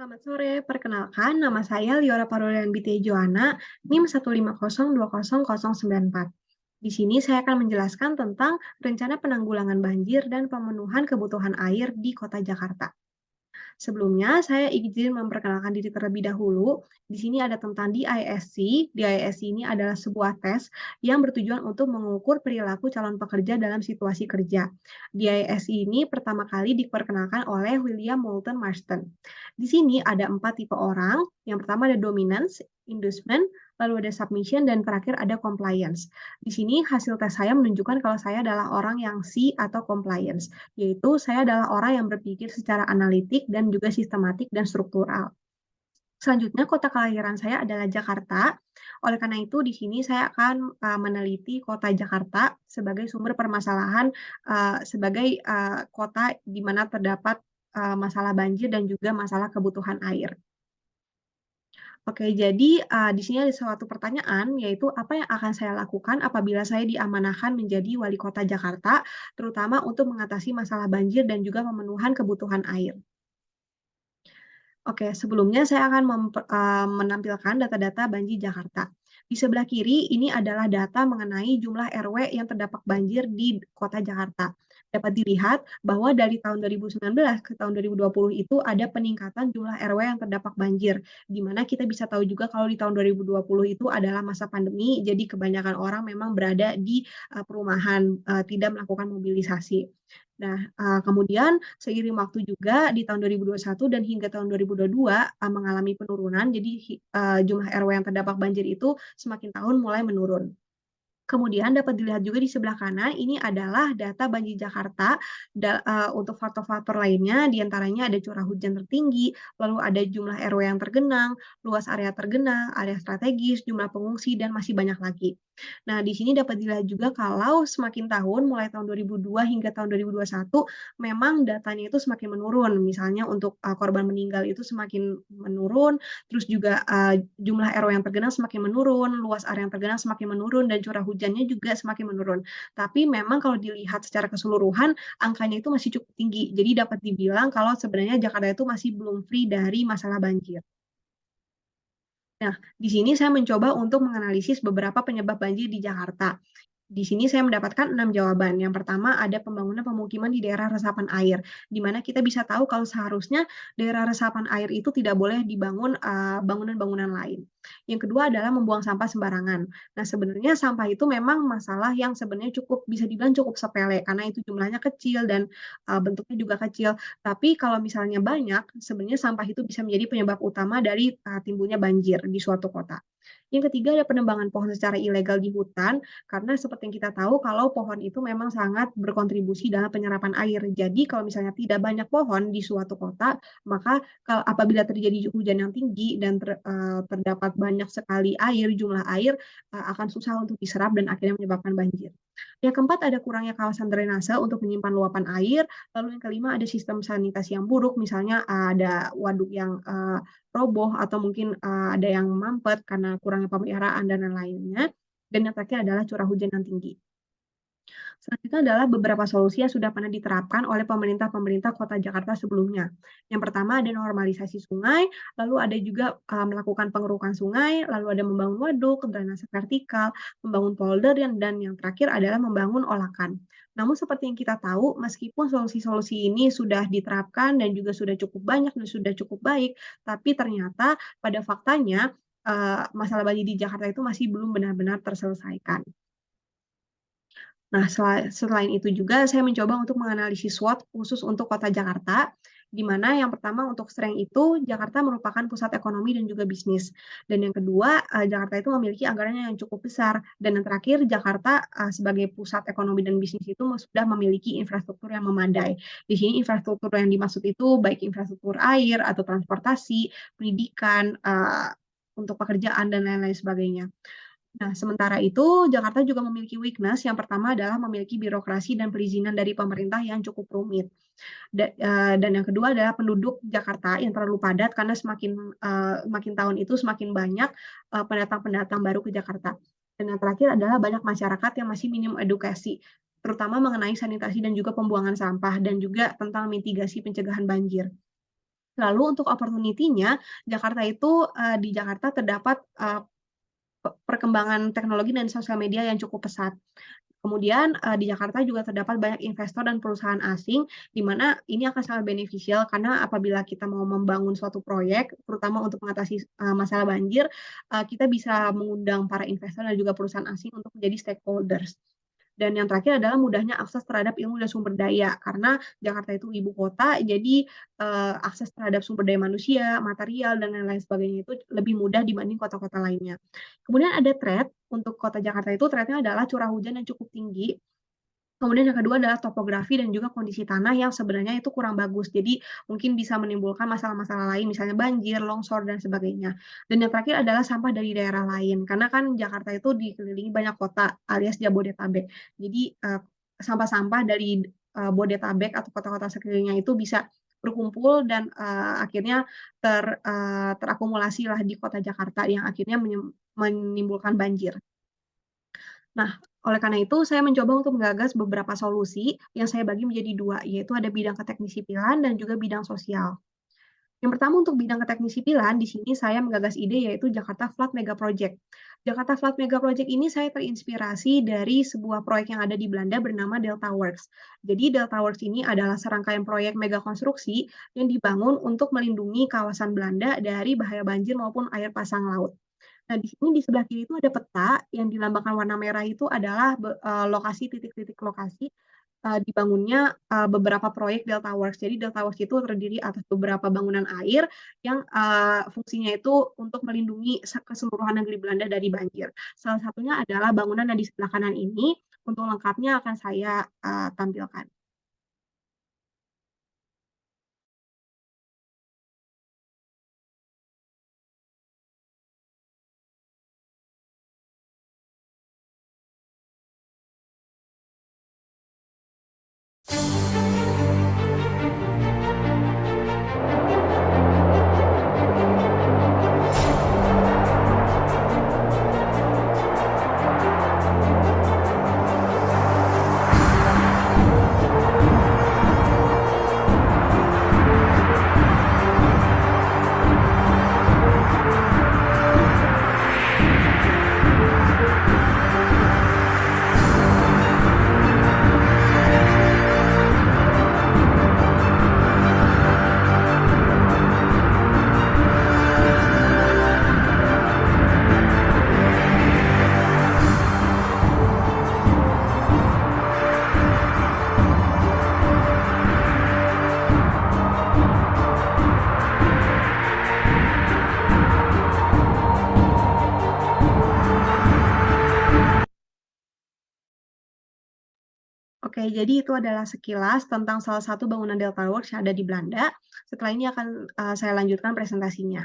Selamat sore, perkenalkan nama saya Liora Parolian Binti Joana, NIM 150200094. Di sini saya akan menjelaskan tentang rencana penanggulangan banjir dan pemenuhan kebutuhan air di Kota Jakarta. Sebelumnya, saya izin memperkenalkan diri terlebih dahulu. Di sini ada tentang DISC. DISC ini adalah sebuah tes yang bertujuan untuk mengukur perilaku calon pekerja dalam situasi kerja. DISC ini pertama kali diperkenalkan oleh William Moulton Marston. Di sini ada 4 tipe orang. Yang pertama ada dominance, inducement, lalu ada submission, dan terakhir ada compliance. Di sini hasil tes saya menunjukkan kalau saya adalah orang yang C atau compliance, yaitu saya adalah orang yang berpikir secara analitik dan juga sistematik dan struktural. Selanjutnya, kota kelahiran saya adalah Jakarta. Oleh karena itu, di sini saya akan meneliti kota Jakarta sebagai sumber permasalahan, sebagai kota di mana terdapat masalah banjir dan juga masalah kebutuhan air. Oke, jadi di sini ada suatu pertanyaan, yaitu apa yang akan saya lakukan apabila saya diamanahkan menjadi wali kota Jakarta, terutama untuk mengatasi masalah banjir dan juga pemenuhan kebutuhan air. Oke, sebelumnya saya akan menampilkan data-data banjir Jakarta. Di sebelah kiri, ini adalah data mengenai jumlah RW yang terdampak banjir di kota Jakarta. Dapat dilihat bahwa dari tahun 2019 ke tahun 2020 itu ada peningkatan jumlah RW yang terdampak banjir, di mana kita bisa tahu juga kalau di tahun 2020 itu adalah masa pandemi, jadi kebanyakan orang memang berada di perumahan, tidak melakukan mobilisasi. Nah, kemudian seiring waktu juga di tahun 2021 dan hingga tahun 2022 mengalami penurunan, jadi jumlah RW yang terdampak banjir itu semakin tahun mulai menurun. Kemudian dapat dilihat juga di sebelah kanan, ini adalah data banjir Jakarta untuk faktor-faktor lainnya, di antaranya ada curah hujan tertinggi, lalu ada jumlah RW yang tergenang, luas area tergenang, area strategis, jumlah pengungsi, dan masih banyak lagi. Nah, di sini dapat dilihat juga kalau semakin tahun, mulai tahun 2002 hingga tahun 2021, memang datanya itu semakin menurun. Misalnya untuk korban meninggal itu semakin menurun, terus juga jumlah RW yang tergenang semakin menurun, luas area yang tergenang semakin menurun, dan curah hujannya juga semakin menurun. Tapi memang kalau dilihat secara keseluruhan, angkanya itu masih cukup tinggi. Jadi dapat dibilang kalau sebenarnya Jakarta itu masih belum free dari masalah banjir. Nah, di sini saya mencoba untuk menganalisis beberapa penyebab banjir di Jakarta. Di sini saya mendapatkan 6 jawaban. Yang pertama ada pembangunan pemukiman di daerah resapan air, di mana kita bisa tahu kalau seharusnya daerah resapan air itu tidak boleh dibangun bangunan-bangunan lain. Yang kedua adalah membuang sampah sembarangan. Nah, sebenarnya sampah itu memang masalah yang sebenarnya cukup bisa dibilang cukup sepele karena itu jumlahnya kecil dan bentuknya juga kecil. Tapi kalau misalnya banyak, sebenarnya sampah itu bisa menjadi penyebab utama dari timbulnya banjir di suatu kota. Yang ketiga ada penebangan pohon secara ilegal di hutan, karena seperti yang kita tahu kalau pohon itu memang sangat berkontribusi dalam penyerapan air. Jadi kalau misalnya tidak banyak pohon di suatu kota, maka kalau apabila terjadi hujan yang tinggi dan terdapat banyak sekali air, jumlah air akan susah untuk diserap dan akhirnya menyebabkan banjir. Yang keempat ada kurangnya kawasan drainase untuk menyimpan luapan air. Lalu yang kelima ada sistem sanitasi yang buruk, misalnya ada waduk yang roboh atau mungkin ada yang mampet karena kurangnya pemeliharaan dan lain-lainnya. Dan yang terakhir adalah curah hujan yang tinggi. Selanjutnya adalah beberapa solusi yang sudah pernah diterapkan oleh pemerintah-pemerintah Kota Jakarta sebelumnya. Yang pertama ada normalisasi sungai, lalu ada juga melakukan pengerukan sungai, lalu ada membangun waduk, drainase vertikal, membangun polder, dan yang terakhir adalah membangun olakan. Namun seperti yang kita tahu, meskipun solusi-solusi ini sudah diterapkan dan juga sudah cukup banyak dan sudah cukup baik, tapi ternyata pada faktanya masalah banjir di Jakarta itu masih belum benar-benar terselesaikan. Nah, selain itu juga saya mencoba untuk menganalisis SWOT khusus untuk kota Jakarta, di mana yang pertama untuk strength itu Jakarta merupakan pusat ekonomi dan juga bisnis. Dan yang kedua, Jakarta itu memiliki anggaran yang cukup besar. Dan yang terakhir, Jakarta sebagai pusat ekonomi dan bisnis itu sudah memiliki infrastruktur yang memadai. Di sini infrastruktur yang dimaksud itu baik infrastruktur air atau transportasi, pendidikan, untuk pekerjaan dan lain-lain sebagainya. Nah, sementara itu, Jakarta juga memiliki weakness. Yang pertama adalah memiliki birokrasi dan perizinan dari pemerintah yang cukup rumit. Dan yang kedua adalah penduduk Jakarta yang terlalu padat karena makin tahun itu semakin banyak pendatang-pendatang baru ke Jakarta. Dan yang terakhir adalah banyak masyarakat yang masih minim edukasi, terutama mengenai sanitasi dan juga pembuangan sampah, dan juga tentang mitigasi pencegahan banjir. Lalu untuk opportunity-nya, Jakarta itu, di Jakarta terdapat, perkembangan teknologi dan sosial media yang cukup pesat. Kemudian, di Jakarta juga terdapat banyak investor dan perusahaan asing, di mana ini akan sangat beneficial karena apabila kita mau membangun suatu proyek, terutama untuk mengatasi, masalah banjir, kita bisa mengundang para investor dan juga perusahaan asing untuk menjadi stakeholders. Dan yang terakhir adalah mudahnya akses terhadap ilmu dan sumber daya, karena Jakarta itu ibu kota, jadi, akses terhadap sumber daya manusia, material, dan lain-lain sebagainya itu lebih mudah dibanding kota-kota lainnya. Kemudian ada threat, untuk kota Jakarta itu threat-nya adalah curah hujan yang cukup tinggi. Kemudian yang kedua adalah topografi dan juga kondisi tanah yang sebenarnya itu kurang bagus. Jadi mungkin bisa menimbulkan masalah-masalah lain, misalnya banjir, longsor, dan sebagainya. Dan yang terakhir adalah sampah dari daerah lain, karena kan Jakarta itu dikelilingi banyak kota alias Jabodetabek. Jadi, sampah-sampah dari, Bodetabek atau kota-kota sekelilingnya itu bisa berkumpul dan, akhirnya terakumulasilah di kota Jakarta yang akhirnya menimbulkan banjir. Nah, oleh karena itu saya mencoba untuk menggagas beberapa solusi yang saya bagi menjadi 2, yaitu ada bidang keteknik sipilan dan juga bidang sosial. Yang pertama untuk bidang keteknik sipilan, di sini saya menggagas ide yaitu Jakarta Flood Mega Project. Jakarta Flood Mega Project ini saya terinspirasi dari sebuah proyek yang ada di Belanda bernama Delta Works. Jadi Delta Works ini adalah serangkaian proyek mega konstruksi yang dibangun untuk melindungi kawasan Belanda dari bahaya banjir maupun air pasang laut. Nah, di sini di sebelah kiri itu ada peta yang dilambangkan warna merah itu adalah lokasi titik-titik lokasi, dibangunnya, beberapa proyek Delta Works. Jadi Delta Works itu terdiri atas beberapa bangunan air yang, fungsinya itu untuk melindungi keseluruhan negeri Belanda dari banjir. Salah satunya adalah bangunan yang di sebelah kanan ini, untuk lengkapnya akan saya, tampilkan. Oke, jadi itu adalah sekilas tentang salah satu bangunan Delta Works yang ada di Belanda. Setelah ini akan, saya lanjutkan presentasinya.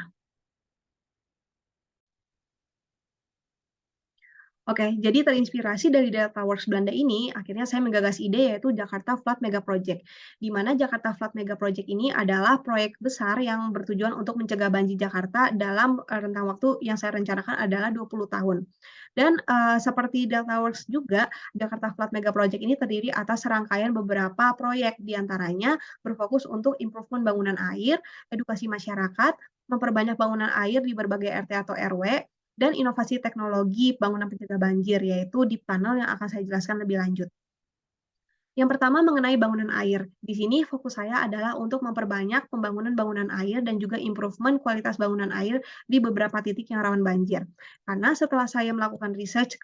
Oke, jadi terinspirasi dari Delta Works Belanda ini, akhirnya saya menggagas ide yaitu Jakarta Flood Mega Project. Di mana Jakarta Flood Mega Project ini adalah proyek besar yang bertujuan untuk mencegah banjir Jakarta dalam rentang waktu yang saya rencanakan adalah 20 tahun. Dan seperti Delta Works juga, Jakarta Flood Mega Project ini terdiri atas serangkaian beberapa proyek, diantaranya berfokus untuk improvement bangunan air, edukasi masyarakat, memperbanyak bangunan air di berbagai RT atau RW, dan inovasi teknologi bangunan pencegah banjir, yaitu deep tunnel yang akan saya jelaskan lebih lanjut. Yang pertama mengenai bangunan air. Di sini fokus saya adalah untuk memperbanyak pembangunan bangunan air dan juga improvement kualitas bangunan air di beberapa titik yang rawan banjir. Karena setelah saya melakukan research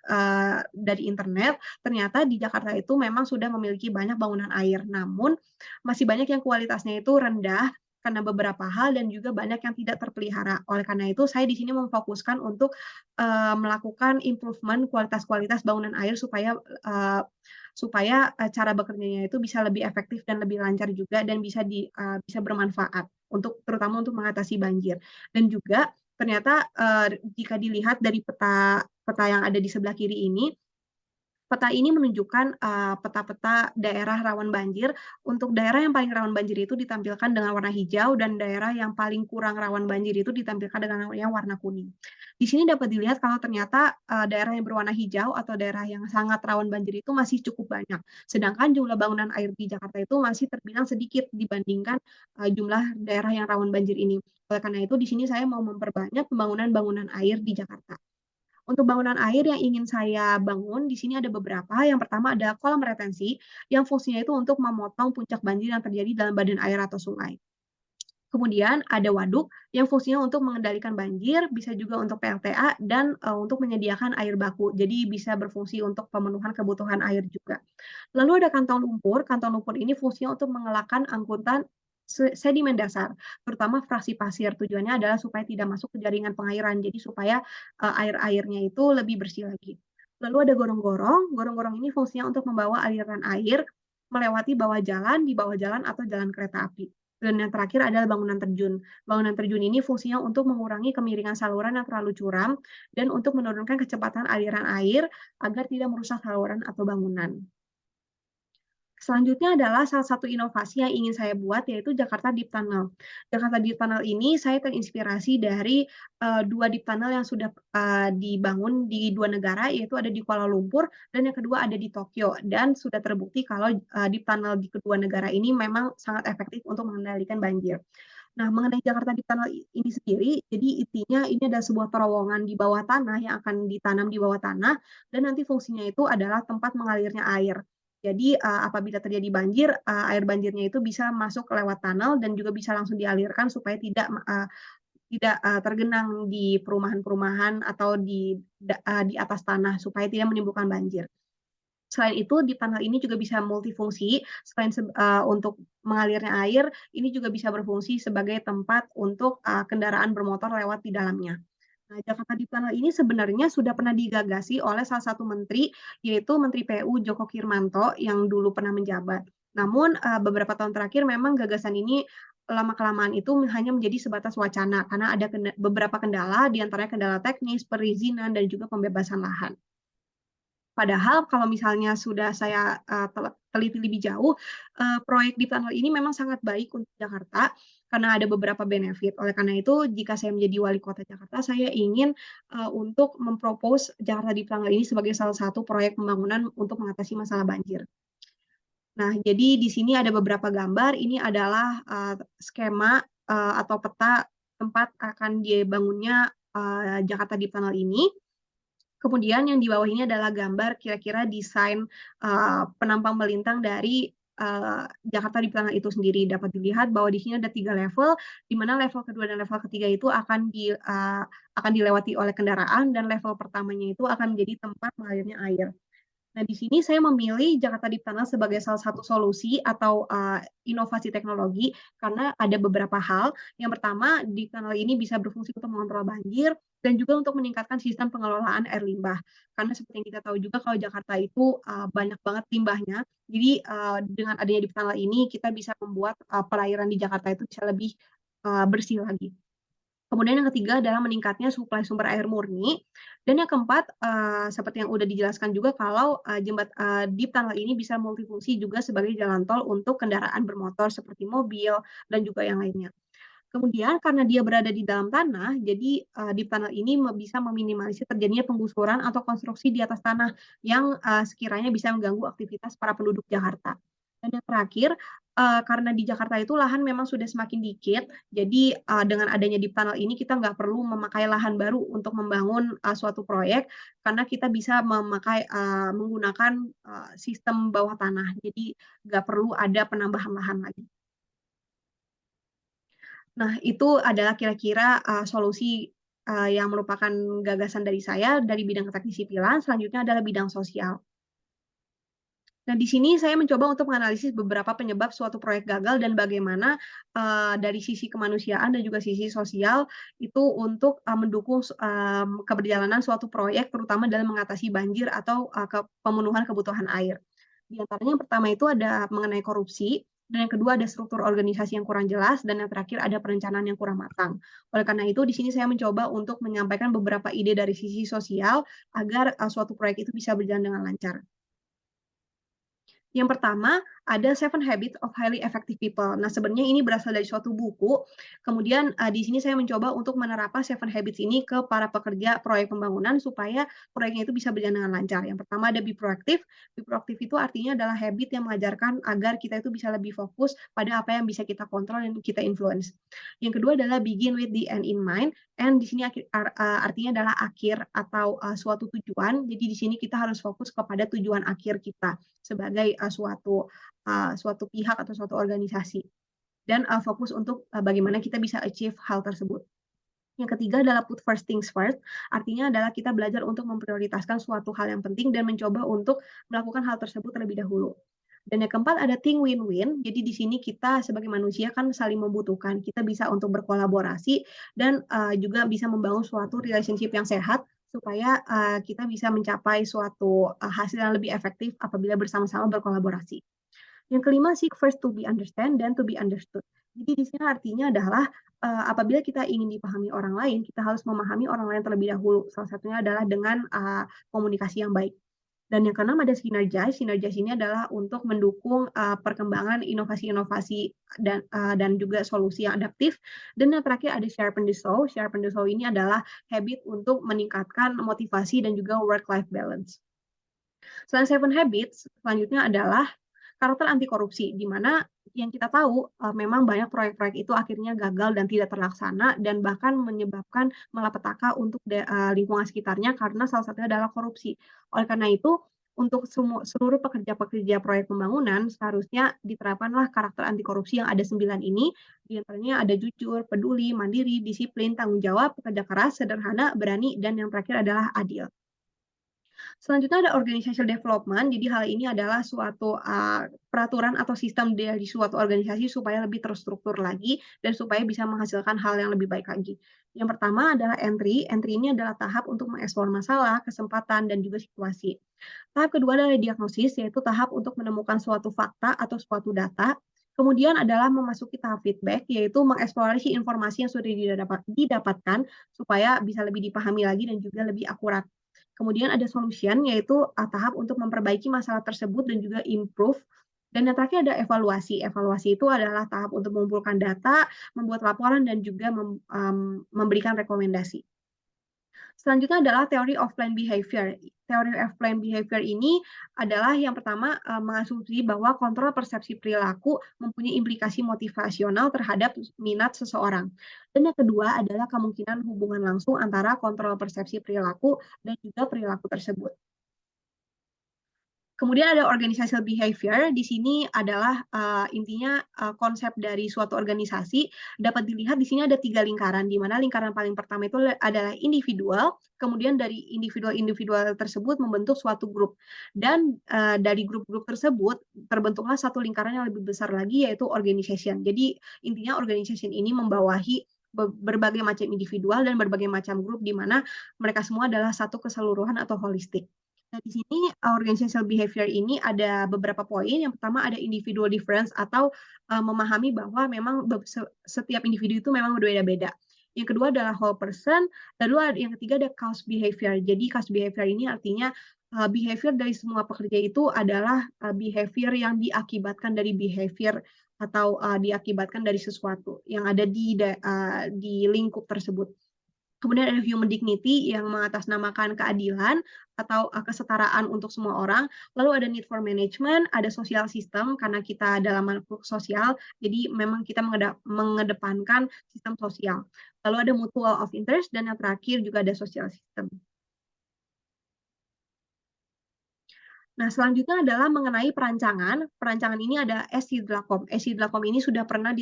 dari internet, ternyata di Jakarta itu memang sudah memiliki banyak bangunan air, namun masih banyak yang kualitasnya itu rendah karena beberapa hal dan juga banyak yang tidak terpelihara. Oleh karena itu, saya di sini memfokuskan untuk melakukan improvement kualitas-kualitas bangunan air supaya cara bekerjanya itu bisa lebih efektif dan lebih lancar juga dan bisa bermanfaat terutama untuk mengatasi banjir. Dan juga ternyata, jika dilihat dari peta peta yang ada di sebelah kiri ini, Peta ini menunjukkan, peta-peta daerah rawan banjir. Untuk daerah yang paling rawan banjir itu ditampilkan dengan warna hijau dan daerah yang paling kurang rawan banjir itu ditampilkan dengan yang warna kuning. Di sini dapat dilihat kalau ternyata, daerah yang berwarna hijau atau daerah yang sangat rawan banjir itu masih cukup banyak. Sedangkan jumlah bangunan air di Jakarta itu masih terbilang sedikit dibandingkan, jumlah daerah yang rawan banjir ini. Oleh karena itu di sini saya mau memperbanyak pembangunan bangunan air di Jakarta. Untuk bangunan air yang ingin saya bangun, di sini ada beberapa. Yang pertama ada kolam retensi, yang fungsinya itu untuk memotong puncak banjir yang terjadi dalam badan air atau sungai. Kemudian ada waduk yang fungsinya untuk mengendalikan banjir, bisa juga untuk PLTA dan untuk menyediakan air baku. Jadi bisa berfungsi untuk pemenuhan kebutuhan air juga. Lalu ada kantong lumpur ini fungsinya untuk mengelakkan angkutan sedimen dasar, terutama fraksi pasir. Tujuannya adalah supaya tidak masuk ke jaringan pengairan, jadi supaya air-airnya itu lebih bersih lagi. Lalu ada gorong-gorong ini fungsinya untuk membawa aliran air melewati di bawah jalan atau jalan kereta api. Dan yang terakhir adalah bangunan terjun. Bangunan terjun ini fungsinya untuk mengurangi kemiringan saluran yang terlalu curam dan untuk menurunkan kecepatan aliran air agar tidak merusak saluran atau bangunan. Selanjutnya adalah salah satu inovasi yang ingin saya buat, yaitu Jakarta Deep Tunnel. Jakarta Deep Tunnel ini saya terinspirasi dari, 2 deep tunnel yang sudah, dibangun di 2 negara, yaitu ada di Kuala Lumpur dan yang kedua ada di Tokyo. Dan sudah terbukti kalau, deep tunnel di kedua negara ini memang sangat efektif untuk mengendalikan banjir. Nah, mengenai Jakarta Deep Tunnel ini sendiri, jadi intinya ini adalah sebuah terowongan di bawah tanah yang akan ditanam di bawah tanah dan nanti fungsinya itu adalah tempat mengalirnya air. Jadi, apabila terjadi banjir, air banjirnya itu bisa masuk lewat tunnel dan juga bisa langsung dialirkan supaya tidak tergenang di perumahan-perumahan atau di atas tanah supaya tidak menimbulkan banjir. Selain itu di tunnel ini juga bisa multifungsi, untuk mengalirnya air, ini juga bisa berfungsi sebagai tempat untuk, kendaraan bermotor lewat di dalamnya. Nah, Jakarta di Tunnel ini sebenarnya sudah pernah digagasi oleh salah satu menteri, yaitu Menteri PU Joko Kirmanto yang dulu pernah menjabat. Namun, beberapa tahun terakhir memang gagasan ini lama-kelamaan itu hanya menjadi sebatas wacana karena ada beberapa kendala, di antaranya kendala teknis, perizinan, dan juga pembebasan lahan. Padahal kalau misalnya sudah saya, teliti lebih jauh, proyek di tunnel ini memang sangat baik untuk Jakarta, karena ada beberapa benefit. Oleh karena itu, jika saya menjadi wali kota Jakarta, saya ingin, untuk Jakarta di Tunnel ini sebagai salah satu proyek pembangunan untuk mengatasi masalah banjir. Nah, jadi di sini ada beberapa gambar, ini adalah, skema, atau peta tempat akan dibangunnya, Jakarta di Tunnel ini. Kemudian yang di bawah ini adalah gambar kira-kira desain, penampang melintang dari, Jakarta di Tunnel itu sendiri. Dapat dilihat bahwa di sini ada 3 level, di mana level kedua dan level ketiga itu akan dilewati oleh kendaraan dan level pertamanya itu akan menjadi tempat mengalirnya air. Nah, di sini saya memilih Jakarta Deep Tunnel sebagai salah satu solusi atau, inovasi teknologi karena ada beberapa hal. Yang pertama, di tunnel ini bisa berfungsi untuk mengontrol banjir dan juga untuk meningkatkan sistem pengelolaan air limbah. Karena seperti yang kita tahu juga kalau Jakarta itu, banyak banget limbahnya. Jadi, dengan adanya Deep Tunnel ini kita bisa membuat, perairan di Jakarta itu bisa lebih, bersih lagi. Kemudian yang ketiga adalah meningkatnya suplai sumber air murni, dan yang keempat, seperti yang udah dijelaskan juga kalau, deep tunnel ini bisa multifungsi juga sebagai jalan tol untuk kendaraan bermotor seperti mobil dan juga yang lainnya. Kemudian karena dia berada di dalam tanah, jadi, deep tunnel ini bisa meminimalisir terjadinya penggusuran atau konstruksi di atas tanah yang, sekiranya bisa mengganggu aktivitas para penduduk Jakarta. Dan yang terakhir, karena di Jakarta itu lahan memang sudah semakin dikit, jadi, dengan adanya deep tunnel ini kita nggak perlu memakai lahan baru untuk membangun, suatu proyek, karena kita bisa menggunakan, sistem bawah tanah. Jadi nggak perlu ada penambahan lahan lagi. Nah, itu adalah kira-kira, solusi, yang merupakan gagasan dari saya dari bidang teknik sipilan, selanjutnya adalah bidang sosial. Nah, di sini saya mencoba untuk menganalisis beberapa penyebab suatu proyek gagal dan bagaimana, dari sisi kemanusiaan dan juga sisi sosial itu untuk, mendukung keberjalanan suatu proyek terutama dalam mengatasi banjir atau, pemenuhan kebutuhan air. Di antaranya yang pertama itu ada mengenai korupsi, dan yang kedua ada struktur organisasi yang kurang jelas, dan yang terakhir ada perencanaan yang kurang matang. Oleh karena itu di sini saya mencoba untuk menyampaikan beberapa ide dari sisi sosial agar, suatu proyek itu bisa berjalan dengan lancar. Yang pertama, ada Seven Habits of Highly Effective People. Nah, sebenarnya ini berasal dari suatu buku. Kemudian di sini saya mencoba untuk menerapkan Seven Habits ini ke para pekerja proyek pembangunan supaya proyeknya itu bisa berjalan dengan lancar. Yang pertama ada be proactive. Be proactive itu artinya adalah habit yang mengajarkan agar kita itu bisa lebih fokus pada apa yang bisa kita kontrol dan kita influence. Yang kedua adalah begin with the end in mind. And di sini artinya adalah akhir atau suatu tujuan. Jadi di sini kita harus fokus kepada tujuan akhir kita sebagai suatu pihak atau suatu organisasi dan fokus untuk bagaimana kita bisa achieve hal tersebut. Yang ketiga adalah put first things first, artinya adalah kita belajar untuk memprioritaskan suatu hal yang penting dan mencoba untuk melakukan hal tersebut terlebih dahulu. Dan yang keempat ada think win-win. Jadi di sini kita sebagai manusia kan saling membutuhkan. Kita bisa untuk berkolaborasi dan juga bisa membangun suatu relationship yang sehat supaya kita bisa mencapai suatu hasil yang lebih efektif apabila bersama-sama berkolaborasi. Yang kelima, seek first to be understand dan to be understood. Jadi di sini artinya adalah apabila kita ingin dipahami orang lain, kita harus memahami orang lain terlebih dahulu. Salah satunya adalah dengan komunikasi yang baik. Dan yang keenam ada synergize. Synergize ini adalah untuk mendukung perkembangan inovasi-inovasi dan juga solusi yang adaptif. Dan yang terakhir ada sharpen the soul. Sharpen the soul ini adalah habit untuk meningkatkan motivasi dan juga work-life balance. Selain Seven Habits, selanjutnya adalah karakter anti korupsi, di mana yang kita tahu memang banyak proyek-proyek itu akhirnya gagal dan tidak terlaksana dan bahkan menyebabkan malapetaka untuk lingkungan sekitarnya karena salah satunya adalah korupsi. Oleh karena itu, untuk seluruh pekerja-pekerja proyek pembangunan seharusnya diterapkanlah karakter anti korupsi yang ada 9 ini. Di antaranya ada jujur, peduli, mandiri, disiplin, tanggung jawab, pekerja keras, sederhana, berani, dan yang terakhir adalah adil. Selanjutnya ada organizational development. Jadi hal ini adalah suatu peraturan atau sistem dari suatu organisasi supaya lebih terstruktur lagi dan supaya bisa menghasilkan hal yang lebih baik lagi. Yang pertama adalah entry. Entry ini adalah tahap untuk mengeksplor masalah, kesempatan, dan juga situasi. Tahap kedua adalah diagnosis, yaitu tahap untuk menemukan suatu fakta atau suatu data. Kemudian adalah memasuki tahap feedback, yaitu mengeksplorasi informasi yang sudah didapatkan supaya bisa lebih dipahami lagi dan juga lebih akurat. Kemudian ada solution, yaitu tahap untuk memperbaiki masalah tersebut dan juga improve. Dan yang terakhir ada evaluasi. Evaluasi itu adalah tahap untuk mengumpulkan data, membuat laporan, dan juga memberikan rekomendasi. Selanjutnya adalah teori of planned behavior. Teori of planned behavior ini adalah yang pertama mengasumsi bahwa kontrol persepsi perilaku mempunyai implikasi motivasional terhadap minat seseorang. Dan yang kedua adalah kemungkinan hubungan langsung antara kontrol persepsi perilaku dan juga perilaku tersebut. Kemudian ada organizational behavior. Di sini adalah intinya konsep dari suatu organisasi dapat dilihat di sini ada 3 lingkaran, di mana lingkaran paling pertama itu adalah individual, kemudian dari individual-individual tersebut membentuk suatu grup. Dan dari grup-grup tersebut terbentuklah satu lingkaran yang lebih besar lagi yaitu organization. Jadi intinya organization ini membawahi berbagai macam individual dan berbagai macam grup di mana mereka semua adalah satu keseluruhan atau holistik. Nah, di sini organizational behavior ini ada beberapa poin. Yang pertama ada individual difference atau memahami bahwa memang setiap individu itu memang berbeda-beda. Yang kedua adalah whole person. Lalu yang ketiga ada cause behavior. Jadi cause behavior ini artinya behavior dari semua pekerja itu adalah behavior yang diakibatkan dari behavior atau diakibatkan dari sesuatu yang ada di lingkup tersebut. Kemudian ada human dignity yang mengatasnamakan keadilan atau kesetaraan untuk semua orang. Lalu ada need for management, ada social system karena kita dalam makhluk sosial, jadi memang kita mengedepankan sistem sosial. Lalu ada mutual of interest dan yang terakhir juga ada social system. Nah, selanjutnya adalah mengenai perancangan. Perancangan ini ada SI-Dlacom. SI-Dlacom ini sudah pernah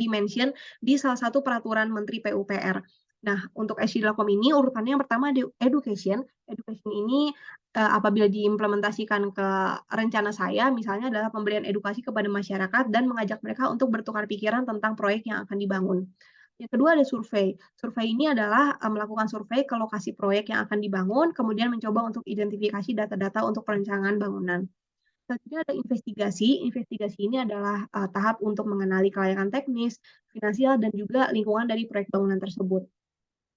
di-mention di salah satu peraturan Menteri PUPR. Nah, untuk SI-Dlacom ini urutannya yang pertama di education. Education ini apabila diimplementasikan ke rencana saya, misalnya adalah pemberian edukasi kepada masyarakat dan mengajak mereka untuk bertukar pikiran tentang proyek yang akan dibangun. Yang kedua ada survei. Survei ini adalah melakukan survei ke lokasi proyek yang akan dibangun, kemudian mencoba untuk identifikasi data-data untuk perencanaan bangunan. Selanjutnya ada investigasi. Investigasi ini adalah tahap untuk mengenali kelayakan teknis, finansial, dan juga lingkungan dari proyek bangunan tersebut.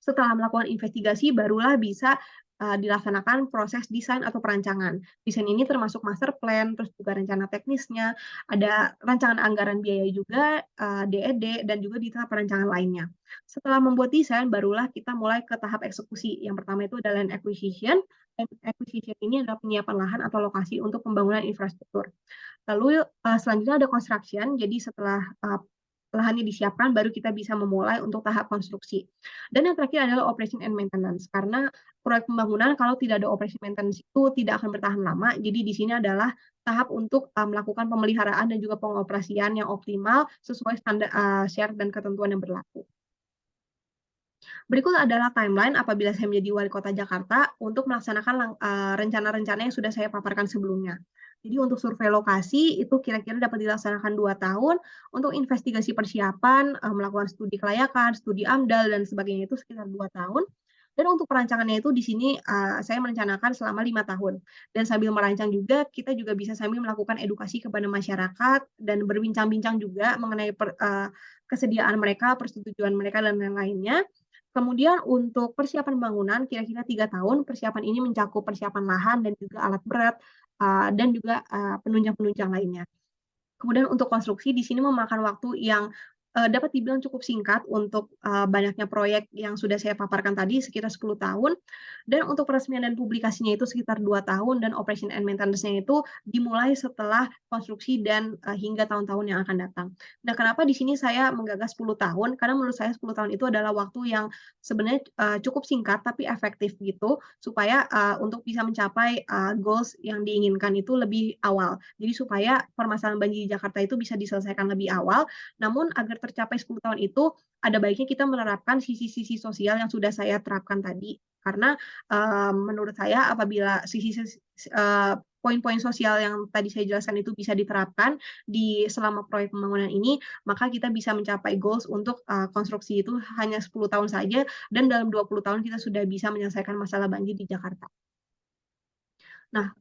Setelah melakukan investigasi, barulah bisa dilaksanakan proses desain atau perancangan. Desain ini termasuk master plan, terus juga rencana teknisnya, ada rancangan anggaran biaya juga, DED, dan juga detail perancangan lainnya. Setelah membuat desain, barulah kita mulai ke tahap eksekusi. Yang pertama itu adalah land acquisition, dan acquisition ini adalah penyiapan lahan atau lokasi untuk pembangunan infrastruktur. Lalu selanjutnya ada construction, jadi setelah lahannya disiapkan, baru kita bisa memulai untuk tahap konstruksi. Dan yang terakhir adalah operation and maintenance, karena proyek pembangunan kalau tidak ada operation maintenance itu tidak akan bertahan lama. Jadi di sini adalah tahap untuk melakukan pemeliharaan dan juga pengoperasian yang optimal sesuai standar syarat dan ketentuan yang berlaku. Berikut adalah timeline apabila saya menjadi wali kota Jakarta untuk melaksanakan rencana-rencana yang sudah saya paparkan sebelumnya. Jadi untuk survei lokasi itu kira-kira dapat dilaksanakan 2 tahun, untuk investigasi persiapan, melakukan studi kelayakan, studi AMDAL dan sebagainya itu sekitar 2 tahun. Dan untuk perancangannya itu di sini saya merencanakan selama 5 tahun. Dan sambil merancang juga kita juga bisa sambil melakukan edukasi kepada masyarakat dan berbincang-bincang juga mengenai kesediaan mereka, persetujuan mereka dan lain-lainnya. Kemudian untuk persiapan bangunan kira-kira 3 tahun, persiapan ini mencakup persiapan lahan dan juga alat berat, dan juga, penunjang-penunjang lainnya. Kemudian untuk konstruksi di sini memakan waktu yang, dapat dibilang cukup singkat untuk, banyaknya proyek yang sudah saya paparkan tadi sekitar 10 tahun, dan untuk peresmian dan publikasinya itu sekitar 2 tahun dan operation and maintenance-nya itu dimulai setelah konstruksi dan, hingga tahun-tahun yang akan datang. Nah, kenapa di sini saya menggagas 10 tahun, karena menurut saya 10 tahun itu adalah waktu yang sebenarnya, cukup singkat tapi efektif gitu, supaya, untuk bisa mencapai, goals yang diinginkan itu lebih awal. Jadi supaya permasalahan banjir di Jakarta itu bisa diselesaikan lebih awal, namun agar tercapai 10 tahun itu, ada baiknya kita menerapkan sisi-sisi sosial yang sudah saya terapkan tadi. Karena, menurut saya apabila poin-poin sosial yang tadi saya jelaskan itu bisa diterapkan di selama proyek pembangunan ini, maka kita bisa mencapai goals untuk, konstruksi itu hanya 10 tahun saja dan dalam 20 tahun kita sudah bisa menyelesaikan masalah banjir di Jakarta. Nah,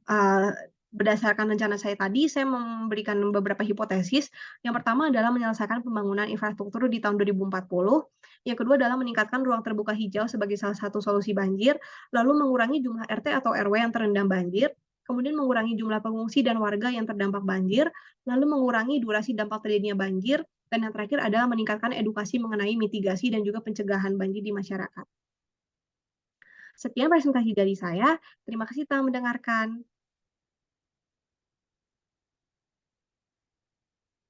berdasarkan rencana saya tadi, saya memberikan beberapa hipotesis. Yang pertama adalah menyelesaikan pembangunan infrastruktur di tahun 2040. Yang kedua adalah meningkatkan ruang terbuka hijau sebagai salah satu solusi banjir, lalu mengurangi jumlah RT atau RW yang terendam banjir, kemudian mengurangi jumlah pengungsi dan warga yang terdampak banjir, lalu mengurangi durasi dampak terjadinya banjir, dan yang terakhir adalah meningkatkan edukasi mengenai mitigasi dan juga pencegahan banjir di masyarakat. Sekian presentasi dari saya, terima kasih telah mendengarkan.